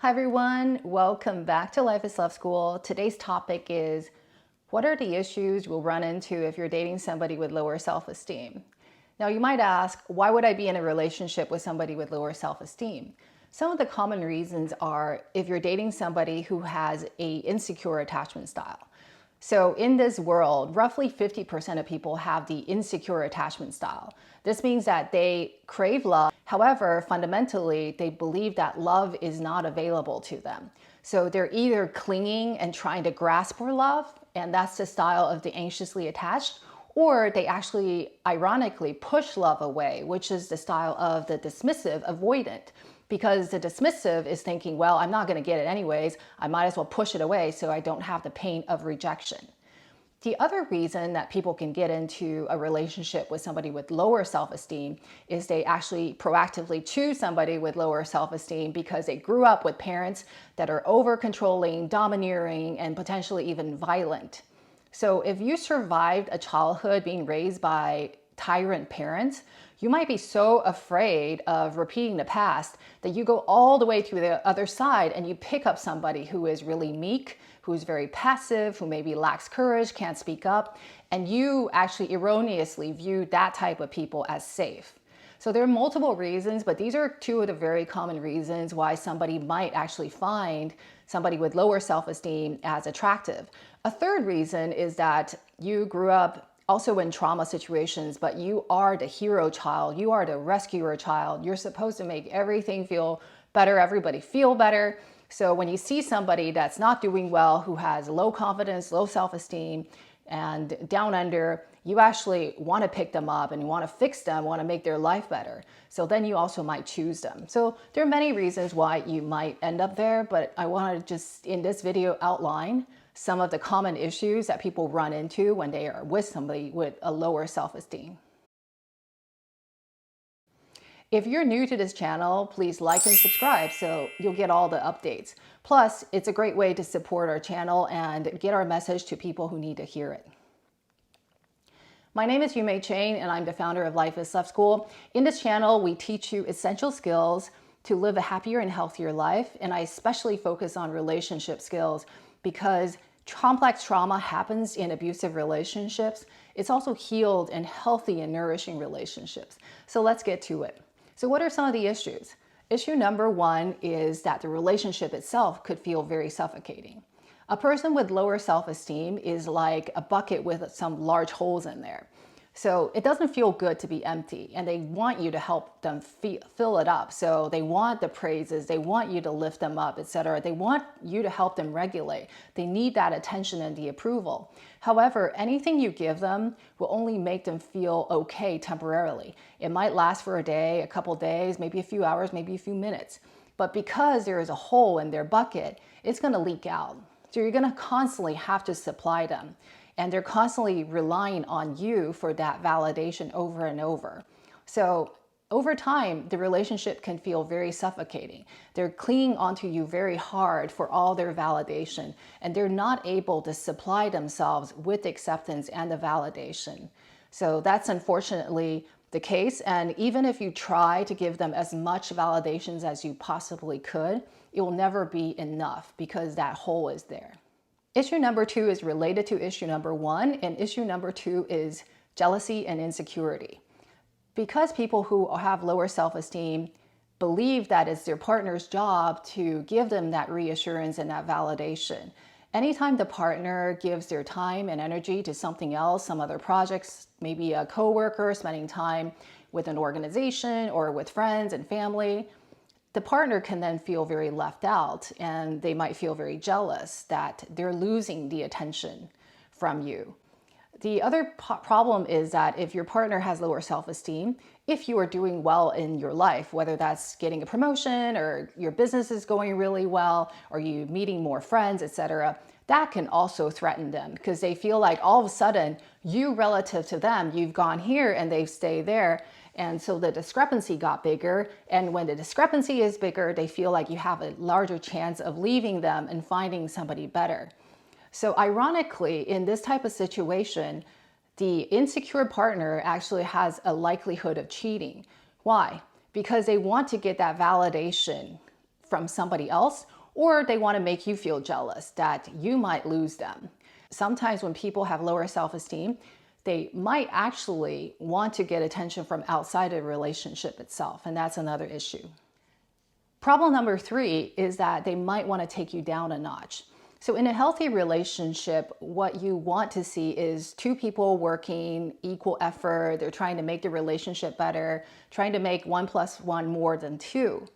Hi everyone, welcome back to Life is Love School. Today's topic is, what are the issues you'll run into if you're dating somebody with lower self-esteem? Now you might ask, why would I be in a relationship with somebody with lower self-esteem? Some of the common reasons are if you're dating somebody who has an insecure attachment style. So in this world, roughly 50% of people have the insecure attachment style. This means that they crave love. However, fundamentally, they believe that love is not available to them. So they're either clinging and trying to grasp for love, and that's the style of the anxiously attached, or they actually ironically push love away, which is the style of the dismissive avoidant. Because the dismissive is thinking, well, I'm not going to get it anyways. I might as well push it away so I don't have the pain of rejection. The other reason that people can get into a relationship with somebody with lower self-esteem is they actually proactively choose somebody with lower self-esteem because they grew up with parents that are over-controlling, domineering, and potentially even violent. So if you survived a childhood being raised by tyrant parents, you might be so afraid of repeating the past that you go all the way to the other side and you pick up somebody who is really meek, who's very passive, who maybe lacks courage, can't speak up, and you actually erroneously view that type of people as safe. So there are multiple reasons, but these are two of the very common reasons why somebody might actually find somebody with lower self-esteem as attractive. A third reason is that you grew up also in trauma situations, but you are the hero child, you are the rescuer child. You're supposed to make everything feel better, everybody feel better. So when you see somebody that's not doing well, who has low confidence, low self-esteem, and down under, you actually want to pick them up and you want to fix them, want to make their life better. So then you also might choose them. So there are many reasons why you might end up there, but I want to just in this video outline some of the common issues that people run into when they are with somebody with a lower self-esteem. If you're new to this channel, please like and subscribe so you'll get all the updates. Plus, it's a great way to support our channel and get our message to people who need to hear it. My name is Yumei Chang and I'm the founder of Life is Love School. In this channel, we teach you essential skills to live a happier and healthier life, and I especially focus on relationship skills because complex trauma happens in abusive relationships. It's also healed in healthy and nourishing relationships. So let's get to it. So what are some of the issues? Issue number one is that the relationship itself could feel very suffocating. A person with lower self-esteem is like a bucket with some large holes in there. So it doesn't feel good to be empty, and they want you to help them fill it up. So they want the praises, they want you to lift them up, etc. They want you to help them regulate. They need that attention and the approval. However, anything you give them will only make them feel okay temporarily. It might last for a day, a couple days, maybe a few hours, maybe a few minutes. But because there is a hole in their bucket, it's going to leak out. So you're going to constantly have to supply them. And they're constantly relying on you for that validation over and over. So over time, the relationship can feel very suffocating. They're clinging onto you very hard for all their validation, and they're not able to supply themselves with acceptance and the validation. So that's unfortunately the case. And even if you try to give them as much validations as you possibly could, it will never be enough because that hole is there. Issue number two is related to issue number one, and issue number two is jealousy and insecurity. Because people who have lower self-esteem believe that it's their partner's job to give them that reassurance and that validation. Anytime the partner gives their time and energy to something else, some other projects, maybe a coworker spending time with an organization or with friends and family, the partner can then feel very left out, and they might feel very jealous that they're losing the attention from you. The other problem is that if your partner has lower self-esteem, if you are doing well in your life, whether that's getting a promotion or your business is going really well, or you meeting more friends, etc., that can also threaten them because they feel like all of a sudden you relative to them, you've gone here and they've stayed there. And so the discrepancy got bigger. And when the discrepancy is bigger, they feel like you have a larger chance of leaving them and finding somebody better. So ironically, in this type of situation, the insecure partner actually has a likelihood of cheating. Why? Because they want to get that validation from somebody else, or they want to make you feel jealous that you might lose them. Sometimes when people have lower self-esteem, they might actually want to get attention from outside of the relationship itself, and that's another issue. Problem number 3 is that they might want to take you down a notch. So in a healthy relationship, what you want to see is two people working equal effort. They're trying to make the relationship better, trying to make 1 + 1 more than 2.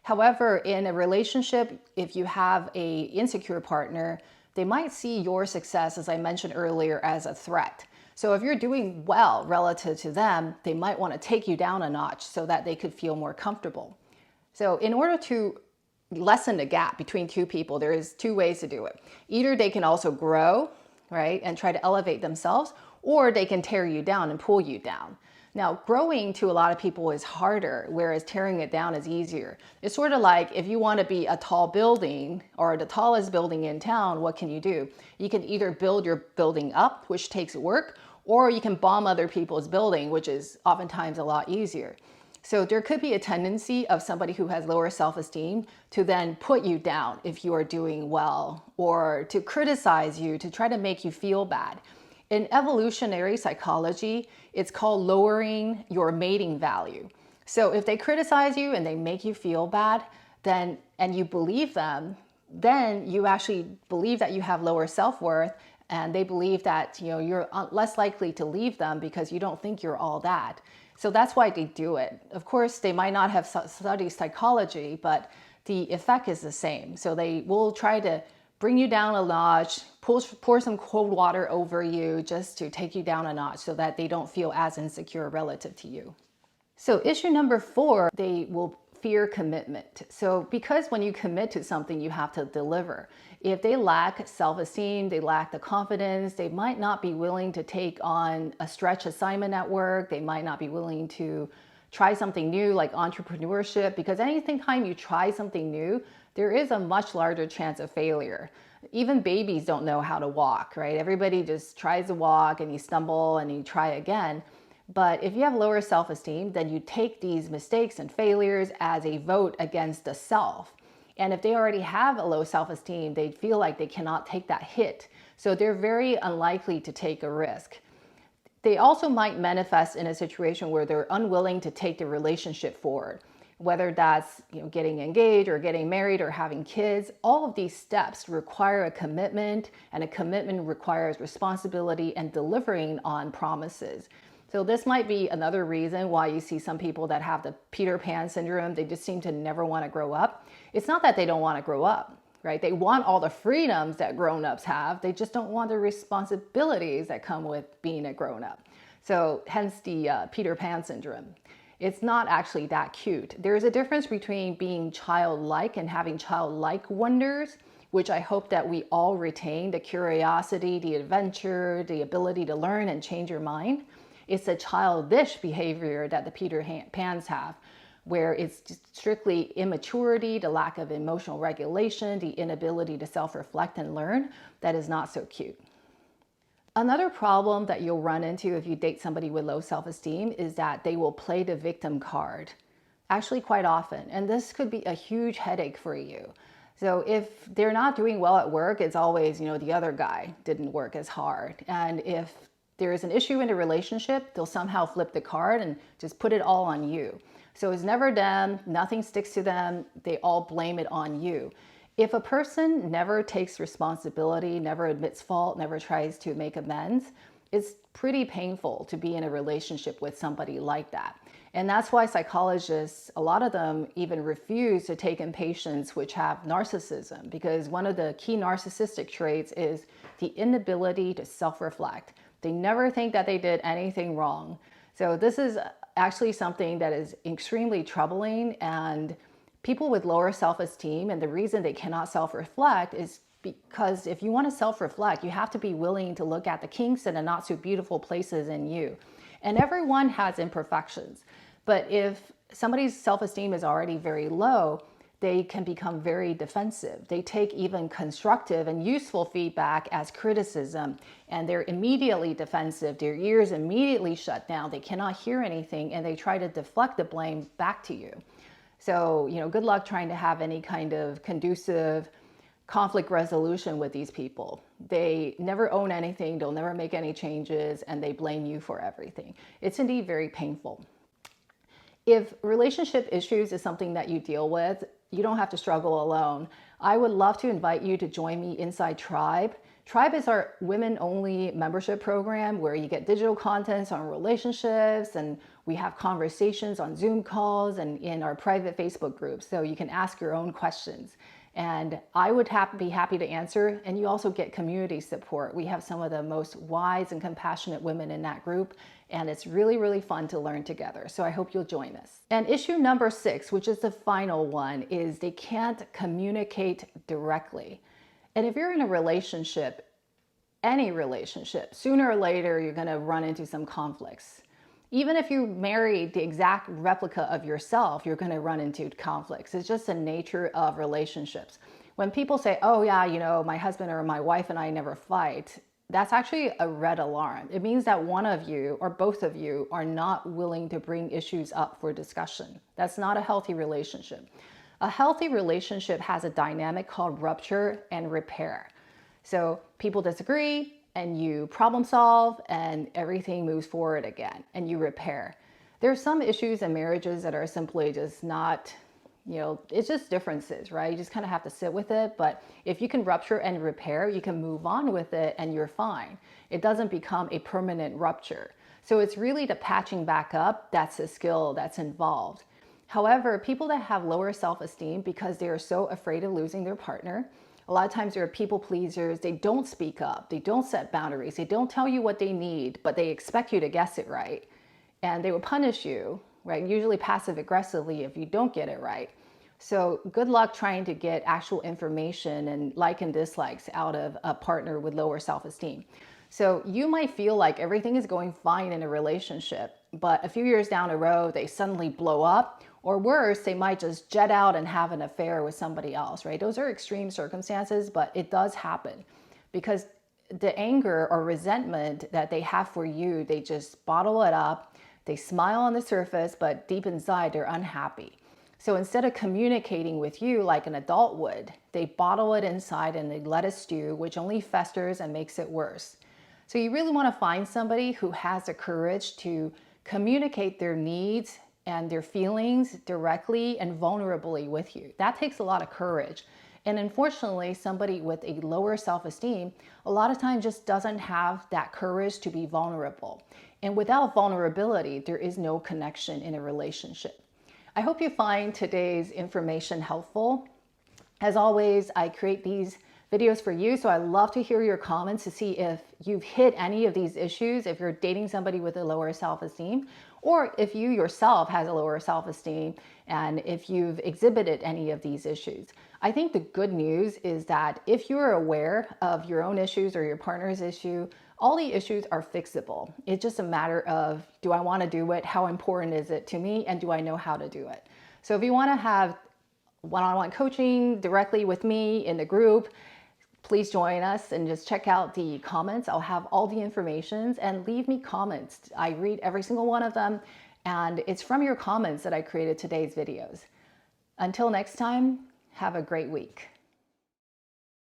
However, in a relationship, if you have an insecure partner, they might see your success, as I mentioned earlier, as a threat. So if you're doing well relative to them, they might want to take you down a notch so that they could feel more comfortable. So in order to lessen the gap between two people, there is 2 ways to do it. Either they can also grow, right, and try to elevate themselves, or they can tear you down and pull you down. Now, growing to a lot of people is harder, whereas tearing it down is easier. It's sort of like if you want to be a tall building or the tallest building in town, what can you do? You can either build your building up, which takes work, or you can bomb other people's building, which is oftentimes a lot easier. So there could be a tendency of somebody who has lower self-esteem to then put you down if you are doing well, or to criticize you, to try to make you feel bad. In evolutionary psychology, it's called lowering your mating value. So if they criticize you and they make you feel bad, then, and you believe them, then you actually believe that you have lower self-worth, and they believe that, you know, you're less likely to leave them because you don't think you're all that. So that's why they do it. Of course, they might not have studied psychology, but the effect is the same. So they will try to bring you down a notch, pour some cold water over you just to take you down a notch so that they don't feel as insecure relative to you. So issue number 4, they will fear commitment. So because when you commit to something, you have to deliver. If they lack self-esteem, they lack the confidence, they might not be willing to take on a stretch assignment at work. They might not be willing to try something new like entrepreneurship, because anytime you try something new, there is a much larger chance of failure. Even babies don't know how to walk, right? Everybody just tries to walk and you stumble and you try again. But if you have lower self-esteem, then you take these mistakes and failures as a vote against the self. And if they already have a low self-esteem, they feel like they cannot take that hit. So they're very unlikely to take a risk. They also might manifest in a situation where they're unwilling to take the relationship forward. Whether that's, you know, getting engaged or getting married or having kids, all of these steps require a commitment, and a commitment requires responsibility and delivering on promises. So this might be another reason why you see some people that have the Peter Pan syndrome. They just seem to never want to grow up. It's not that they don't want to grow up, right? They want all the freedoms that grown-ups have. They just don't want the responsibilities that come with being a grown-up. So hence the Peter Pan syndrome. It's not actually that cute. There's a difference between being childlike and having childlike wonders, which I hope that we all retain: the curiosity, the adventure, the ability to learn and change your mind. It's a childish behavior that the Peter Pans have, where it's just strictly immaturity, the lack of emotional regulation, the inability to self-reflect and learn, that is not so cute. Another problem that you'll run into if you date somebody with low self-esteem is that they will play the victim card, actually quite often. And this could be a huge headache for you. So if they're not doing well at work, it's always, you know, the other guy didn't work as hard. And if there is an issue in a relationship, they'll somehow flip the card and just put it all on you. So it's never them, nothing sticks to them, they all blame it on you. If a person never takes responsibility, never admits fault, never tries to make amends, it's pretty painful to be in a relationship with somebody like that. And that's why psychologists, a lot of them even refuse to take in patients which have narcissism, because one of the key narcissistic traits is the inability to self-reflect. They never think that they did anything wrong. So this is actually something that is extremely troubling, and people with lower self-esteem, and the reason they cannot self-reflect is because if you want to self-reflect, you have to be willing to look at the kinks and the not so beautiful places in you. And everyone has imperfections. But if somebody's self-esteem is already very low, they can become very defensive. They take even constructive and useful feedback as criticism, and they're immediately defensive. Their ears immediately shut down. They cannot hear anything, and they try to deflect the blame back to you. So, good luck trying to have any kind of conducive conflict resolution with these people. They never own anything, they'll never make any changes, and they blame you for everything. It's indeed very painful. If relationship issues is something that you deal with, you don't have to struggle alone. I would love to invite you to join me inside Tribe. Tribe is our women-only membership program where you get digital contents on relationships, and we have conversations on Zoom calls and in our private Facebook groups, so you can ask your own questions. And I would be happy to answer, and you also get community support. We have some of the most wise and compassionate women in that group, and it's really, really fun to learn together. So I hope you'll join us. And issue number 6, which is the final one, is they can't communicate directly. And if you're in a relationship, any relationship, sooner or later, you're gonna run into some conflicts. Even if you marry the exact replica of yourself, you're gonna run into conflicts. It's just the nature of relationships. When people say, oh yeah, my husband or my wife and I never fight, that's actually a red alarm. It means that one of you or both of you are not willing to bring issues up for discussion. That's not a healthy relationship. A healthy relationship has a dynamic called rupture and repair. So people disagree and you problem solve and everything moves forward again and you repair. There are some issues in marriages that are simply just not, it's just differences, right? You just kind of have to sit with it. But if you can rupture and repair, you can move on with it and you're fine. It doesn't become a permanent rupture. So it's really the patching back up that's a skill that's involved. However, people that have lower self-esteem because they are so afraid of losing their partner, a lot of times they're people pleasers, they don't speak up, they don't set boundaries, they don't tell you what they need, but they expect you to guess it right. And they will punish you, right? Usually passive aggressively if you don't get it right. So good luck trying to get actual information and like and dislikes out of a partner with lower self-esteem. So you might feel like everything is going fine in a relationship, but a few years down the road, they suddenly blow up, or worse, they might just jet out and have an affair with somebody else, right? Those are extreme circumstances, but it does happen because the anger or resentment that they have for you, they just bottle it up. They smile on the surface, but deep inside, they're unhappy. So instead of communicating with you like an adult would, they bottle it inside and they let it stew, which only festers and makes it worse. So you really want to find somebody who has the courage to communicate their needs and their feelings directly and vulnerably with you. That takes a lot of courage. And unfortunately, somebody with a lower self-esteem, a lot of times just doesn't have that courage to be vulnerable. And without vulnerability, there is no connection in a relationship. I hope you find today's information helpful. As always, I create these videos for you, so I love to hear your comments to see if you've hit any of these issues, if you're dating somebody with a lower self-esteem, or if you yourself has a lower self-esteem and if you've exhibited any of these issues. I think the good news is that if you're aware of your own issues or your partner's issue, all the issues are fixable. It's just a matter of, do I want to do it? How important is it to me? And do I know how to do it? So if you want to have one-on-one coaching directly with me in the group, please join us and just check out the comments. I'll have all the information and leave me comments. I read every single one of them, and it's from your comments that I created today's videos. Until next time, have a great week.